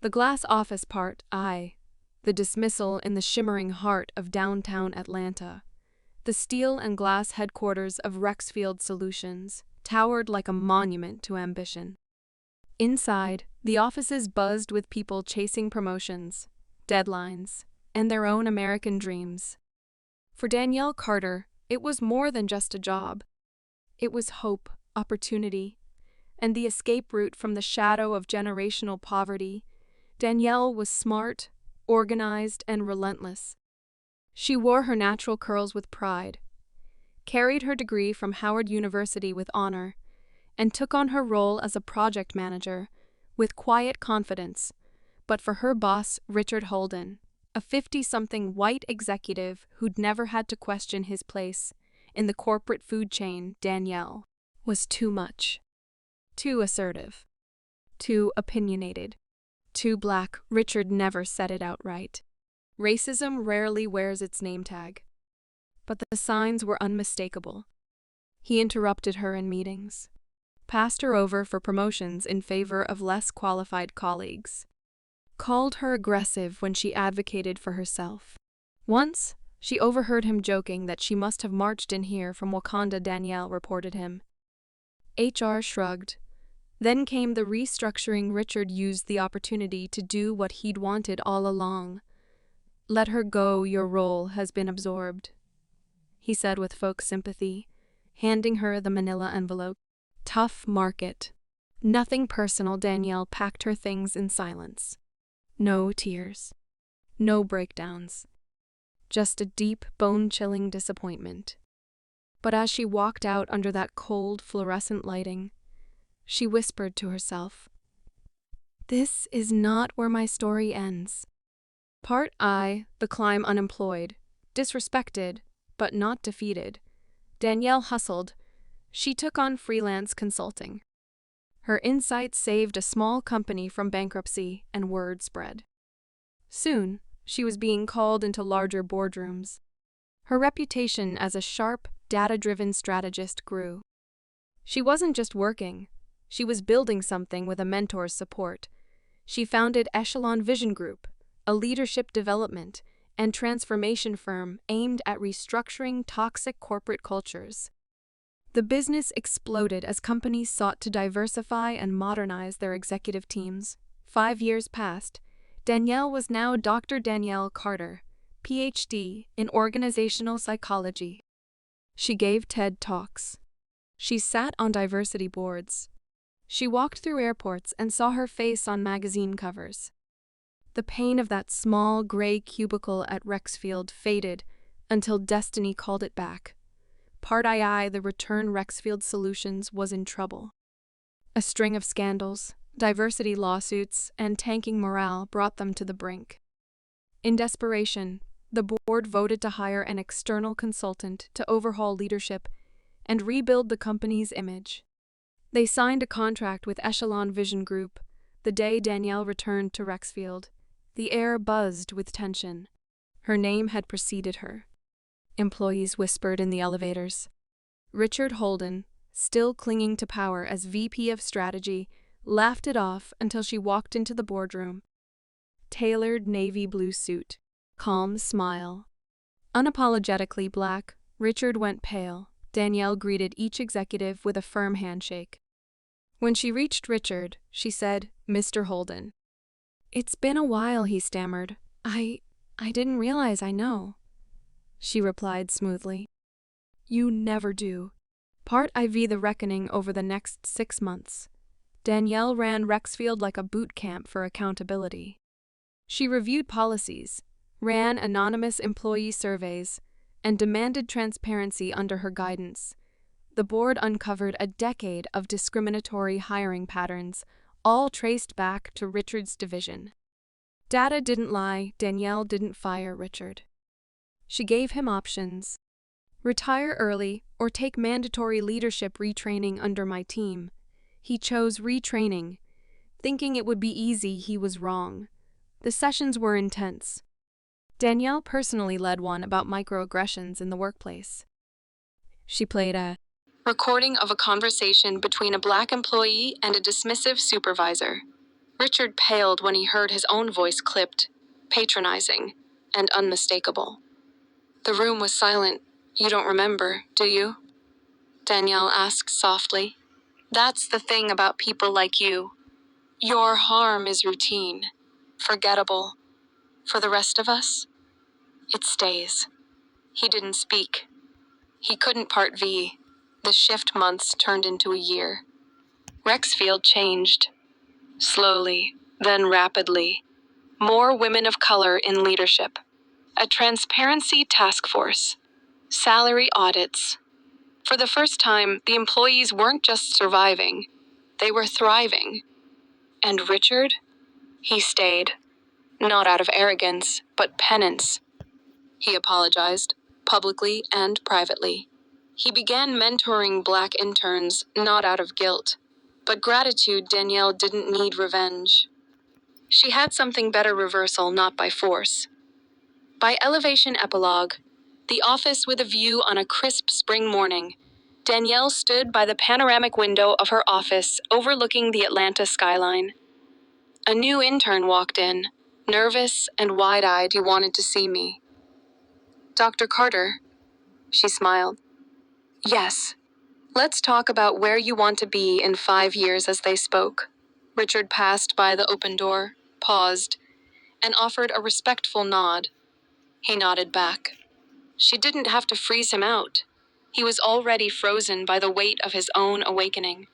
The glass office part, the dismissal in the shimmering heart of downtown Atlanta. The steel and glass headquarters of Rexfield Solutions towered like a monument to ambition. Inside, the offices buzzed with people chasing promotions, deadlines, and their own American dreams. For Danielle Carter, it was more than just a job. It was hope, opportunity, and the escape route from the shadow of generational poverty. Danielle was smart, organized, and relentless. She wore her natural curls with pride, carried her degree from Howard University with honor, and took on her role as a project manager with quiet confidence. But for her boss, Richard Holden, a 50-something white executive who'd never had to question his place in the corporate food chain, Danielle was too much. Too assertive. Too opinionated. Too black. Richard never said it outright. Racism rarely wears its name tag. But the signs were unmistakable. He interrupted her in meetings, passed her over for promotions in favor of less qualified colleagues, called her aggressive when she advocated for herself. Once, she overheard him joking that she must have marched in here from Wakanda. Danielle reported him. HR shrugged. Then came the restructuring. Richard used the opportunity to do what he'd wanted all along. "Let her go, your role has been absorbed," he said with folk sympathy, handing her the manila envelope. Tough market. Nothing personal. Danielle packed her things in silence. No tears. No breakdowns. Just a deep, bone-chilling disappointment. But as she walked out under that cold, fluorescent lighting, she whispered to herself, "This is not where my story ends." Part I, the climb. Unemployed, disrespected, but not defeated, Danielle hustled. She took on freelance consulting. Her insights saved a small company from bankruptcy, and word spread. Soon, she was being called into larger boardrooms. Her reputation as a sharp, data-driven strategist grew. She wasn't just working. She was building something with a mentor's support. She founded Echelon Vision Group, a leadership development and transformation firm aimed at restructuring toxic corporate cultures. The business exploded as companies sought to diversify and modernize their executive teams. 5 years passed. Danielle was now Dr. Danielle Carter, Ph.D. in organizational psychology. She gave TED Talks. She sat on diversity boards. She walked through airports and saw her face on magazine covers. The pain of that small, gray cubicle at Rexfield faded until destiny called it back. Part II, the return. Rexfield Solutions was in trouble. A string of scandals, diversity lawsuits, and tanking morale brought them to the brink. In desperation, the board voted to hire an external consultant to overhaul leadership and rebuild the company's image. They signed a contract with Echelon Vision Group the day Danielle returned to Rexfield. The air buzzed with tension. Her name had preceded her. Employees whispered in the elevators. Richard Holden, still clinging to power as VP of Strategy, laughed it off until she walked into the boardroom. Tailored navy blue suit, calm smile. Unapologetically black, Richard went pale. Danielle greeted each executive with a firm handshake. When she reached Richard, she said, "Mr. Holden." "It's been a while," he stammered. I didn't realize." "I know," she replied smoothly. "You never do." Part IV, the reckoning over the next 6 months. Danielle ran Rexfield like a boot camp for accountability. She reviewed policies, ran anonymous employee surveys, and demanded transparency under her guidance. The board uncovered a decade of discriminatory hiring patterns, all traced back to Richard's division. Data didn't lie. Danielle didn't fire Richard. She gave him options. "Retire early or take mandatory leadership retraining under my team." He chose retraining. Thinking it would be easy, he was wrong. The sessions were intense. Danielle personally led one about microaggressions in the workplace. She played a recording of a conversation between a black employee and a dismissive supervisor. Richard paled when he heard his own voice clipped, patronizing, and unmistakable. The room was silent. You don't remember, do you? Danielle asked softly. That's the thing about people like you. Your harm is routine, forgettable. For the rest of us, it stays. He didn't speak. He couldn't part V. The shift months turned into a year. Rexfield changed. Slowly, then rapidly. More women of color in leadership. A transparency task force. Salary audits. For the first time, the employees weren't just surviving. They were thriving. And Richard? He stayed. Not out of arrogance, but penance. He apologized, publicly and privately. He began mentoring black interns, not out of guilt, but gratitude. Danielle didn't need revenge. She had something better: reversal, not by force. By elevation epilogue, the office with a view on a crisp spring morning, Danielle stood by the panoramic window of her office overlooking the Atlanta skyline. A new intern walked in, nervous and wide-eyed. He wanted to see me. Dr. Carter, she smiled. Yes. Let's talk about where you want to be in 5 years. As they spoke, Richard passed by the open door, paused, and offered a respectful nod. He nodded back. She didn't have to freeze him out. He was already frozen by the weight of his own awakening.